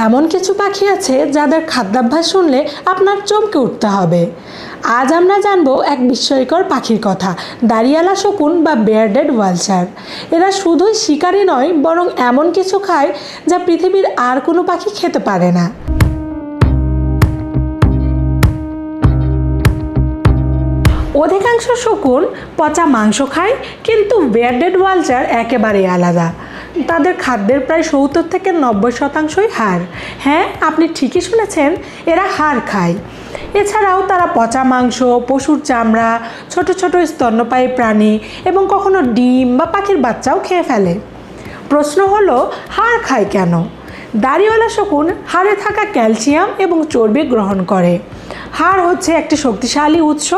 এমন কিছু পাখি আছে যাদের খাদ্যাভ্যাস শুনলে আপনার চমকে উঠতে হবে। আজ আমরা জানবো এক বিস্ময়কর পাখির কথা, দাড়িওয়ালা শকুন বা বেয়ার্ডেড ভালচার। এরা শুধুই শিকারী নয়, বরং এমন কিছু খায় যা পৃথিবীর আর কোনো পাখি খেতে পারে না। অধিকাংশ শকুন পচা মাংস খায়, কিন্তু বেয়ার্ডেড ভালচার একেবারেই আলাদা। তাদের খাদ্যের প্রায় 70 থেকে 90% হাড়। হ্যাঁ, আপনি ঠিকই শুনেছেন, এরা হাড় খায়। এছাড়াও তারা পচা মাংস, পশুর চামড়া, ছোট ছোট স্তন্যপায়ী প্রাণী এবং কখনো ডিম বা পাখির বাচ্চাও খেয়ে ফেলে। প্রশ্ন হলো, হাড় খায় কেন? দাড়িওয়ালা শকুন হাড়ে থাকা ক্যালসিয়াম এবং চর্বি গ্রহণ করে। হাড় হচ্ছে একটি শক্তিশালী উৎস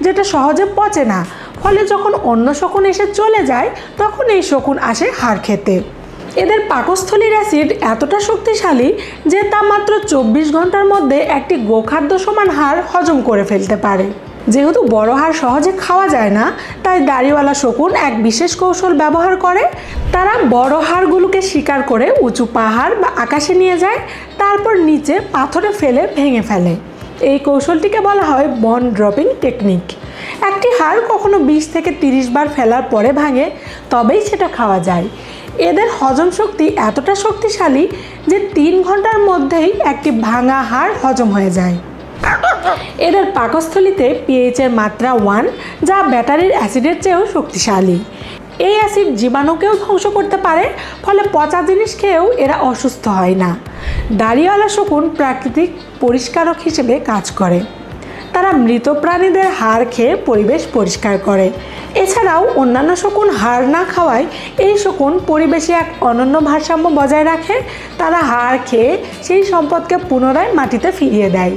যেটা সহজে পচে না, ফলে যখন অন্য শকুন এসে চলে যায় তখন এই শকুন আসে হাড় খেতে। এদের পাকস্থলীর অ্যাসিড এতটা শক্তিশালী যে তা মাত্র 24 ঘন্টার মধ্যে একটি গোখাদ্য সমান হাড় হজম করে ফেলতে পারে। যেহেতু বড় হাড় সহজে খাওয়া যায় না, তাই দাড়িওয়ালা শকুন এক বিশেষ কৌশল ব্যবহার করে। তারা বড় হাড়গুলোকে শিকার করে উঁচু পাহাড় বা আকাশে নিয়ে যায়, তারপর নিচে পাথরে ফেলে ভেঙে ফেলে। এই কৌশলটিকে বলা হয় বন ড্রপিং টেকনিক। একটি হাড় কখনো 20 থেকে 30 বার ফেলার পরে ভাঙে, তবেই সেটা খাওয়া যায়। এদের হজম শক্তি এতটা শক্তিশালী যে 3 ঘন্টার মধ্যেই একটি ভাঙা হাড় হজম হয়ে যায়। এদের পাকস্থলীতে পিএইচের মাত্রা 1, যা ব্যাটারির অ্যাসিডের চেয়েও শক্তিশালী। এই অ্যাসিড জীবাণুকেও ধ্বংস করতে পারে, ফলে পচা জিনিস খেয়েও এরা অসুস্থ হয় না। দাড়িওয়ালা শকুন প্রাকৃতিক পরিষ্কারক হিসেবে কাজ করে। তারা মৃত প্রাণীদের হাড় খেয়ে পরিবেশ পরিষ্কার করে। এছাড়াও অন্যান্য শকুন হাড় না খাওয়ায় এই শকুন পরিবেশে এক অনন্য ভারসাম্য বজায় রাখে। তারা হাড় খেয়ে সেই সম্পদকে পুনরায় মাটিতে ফিরিয়ে দেয়,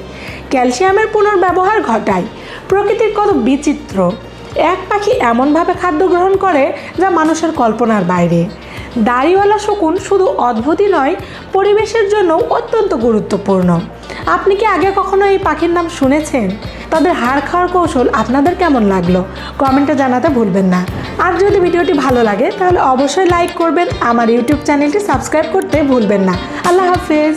ক্যালসিয়ামের পুনর্ব্যবহার ঘটায়। প্রকৃতির কত বিচিত্র! এক পাখি এমনভাবে খাদ্য গ্রহণ করে যা মানুষের কল্পনার বাইরে। দাড়িওয়ালা শকুন শুধু অদ্ভুতই নয়, পরিবেশের জন্য অত্যন্ত গুরুত্বপূর্ণ। আপনি কি আগে কখনো এই পাখির নাম শুনেছেন? তাদের হাড় খাওয়ার কৌশল আপনাদের কেমন লাগলো কমেন্টে জানাতে ভুলবেন না। আর যদি ভিডিওটি ভালো লাগে তাহলে অবশ্যই লাইক করবেন, আমার ইউটিউব চ্যানেলটি সাবস্ক্রাইব করতে ভুলবেন না। আল্লাহ হাফেজ।